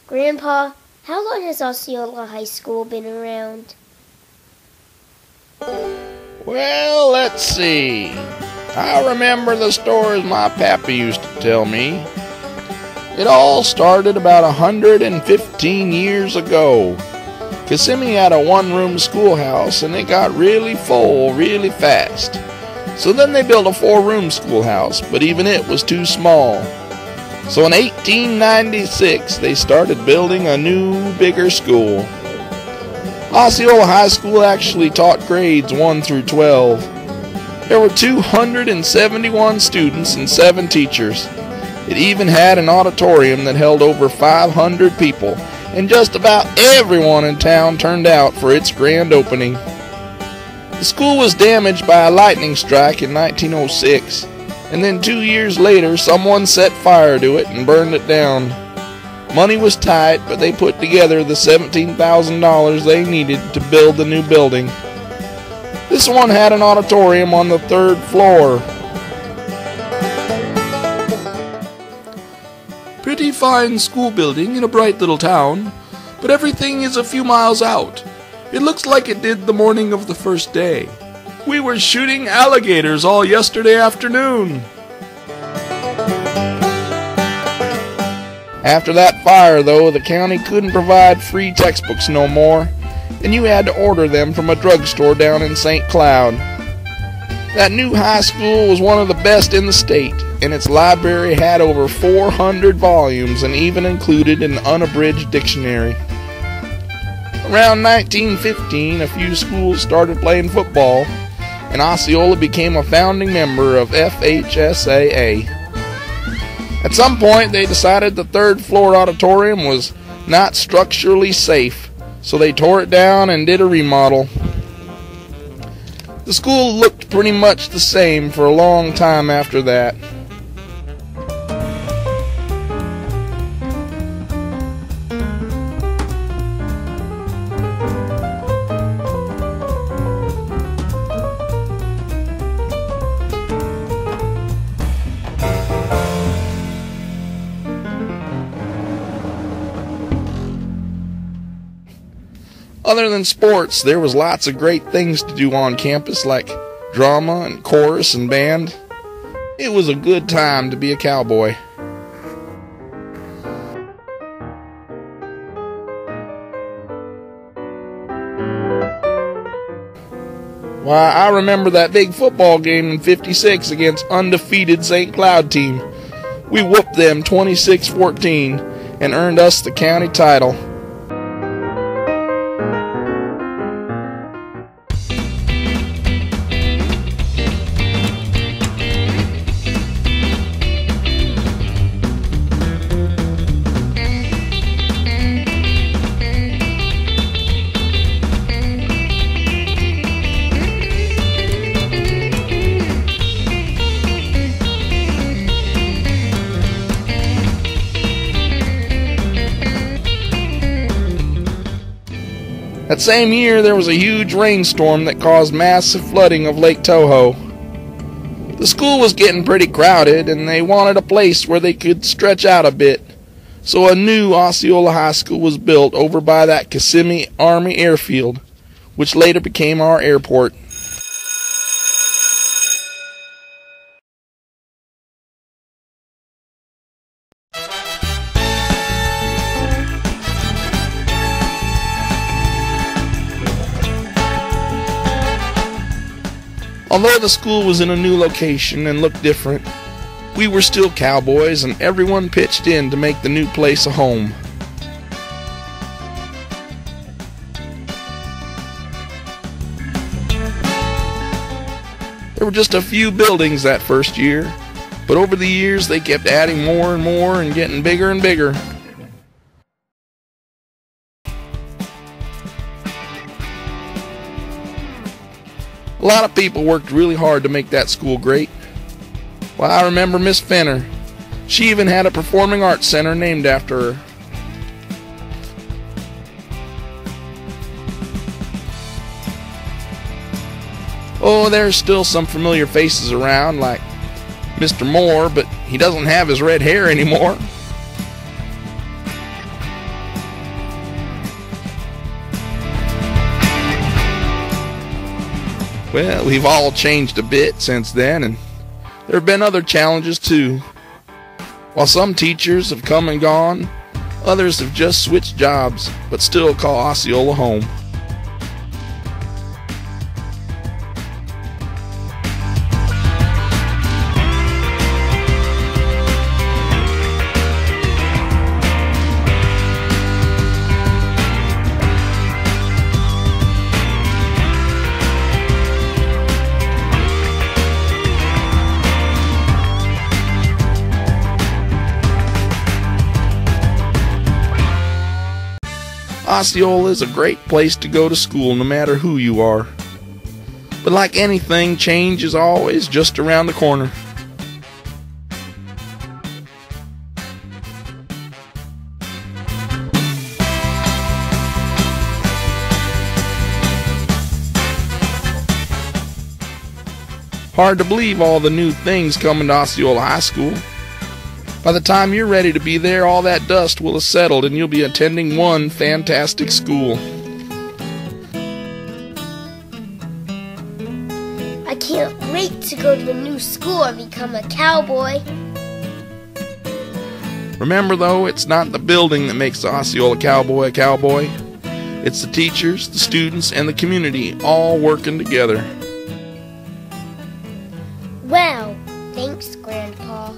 Grandpa, how long has Osceola High School been around? Well, let's see. I remember the stories my pappy used to tell me. It all started about 115 years ago. Kissimmee had a one-room schoolhouse, and it got really full really fast. So then they built a four-room schoolhouse, but even it was too small. So in 1896, they started building a new, bigger school. Osceola High School actually taught grades 1 through 12. There were 271 students and 7 teachers. It even had an auditorium that held over 500 people, and just about everyone in town turned out for its grand opening. The school was damaged by a lightning strike in 1906, and then 2 years later someone set fire to it and burned it down. Money was tight, but they put together the $17,000 they needed to build the new building. This one had an auditorium on the 3rd floor. Pretty fine school building in a bright little town, but everything is a few miles out. It looks like it did the morning of the first day. We were shooting alligators all yesterday afternoon. After that fire, though, the county couldn't provide free textbooks no more, and you had to order them from a drugstore down in St. Cloud. That new high school was one of the best in the state, and its library had over 400 volumes and even included an unabridged dictionary. Around 1915, a few schools started playing football, and Osceola became a founding member of FHSAA. At some point, they decided the 3rd floor auditorium was not structurally safe, so they tore it down and did a remodel. The school looked pretty much the same for a long time after that. Other than sports, there was lots of great things to do on campus, like drama and chorus and band. It was a good time to be a cowboy. Why, I remember that big football game in '56 against undefeated St. Cloud team. We whooped them 26-14 and earned us the county title. That same year, there was a huge rainstorm that caused massive flooding of Lake Toho. The school was getting pretty crowded, and they wanted a place where they could stretch out a bit. So a new Osceola High School was built over by that Kissimmee Army Airfield, which later became our airport. Although the school was in a new location and looked different, we were still cowboys, and everyone pitched in to make the new place a home. There were just a few buildings that first year, but over the years they kept adding more and more and getting bigger and bigger. A lot of people worked really hard to make that school great. Well, I remember Miss Fenner. She even had a performing arts center named after her. Oh, there's still some familiar faces around, like Mr. Moore, but he doesn't have his red hair anymore. Well, we've all changed a bit since then, and there have been other challenges too. While some teachers have come and gone, others have just switched jobs, but still call Osceola home. Osceola is a great place to go to school no matter who you are. But like anything, change is always just around the corner. Hard to believe all the new things coming to Osceola High School. By the time you're ready to be there, all that dust will have settled and you'll be attending one fantastic school. I can't wait to go to the new school and become a cowboy. Remember though, it's not the building that makes the Osceola cowboy a cowboy. It's the teachers, the students, and the community all working together. Wow, thanks, Grandpa.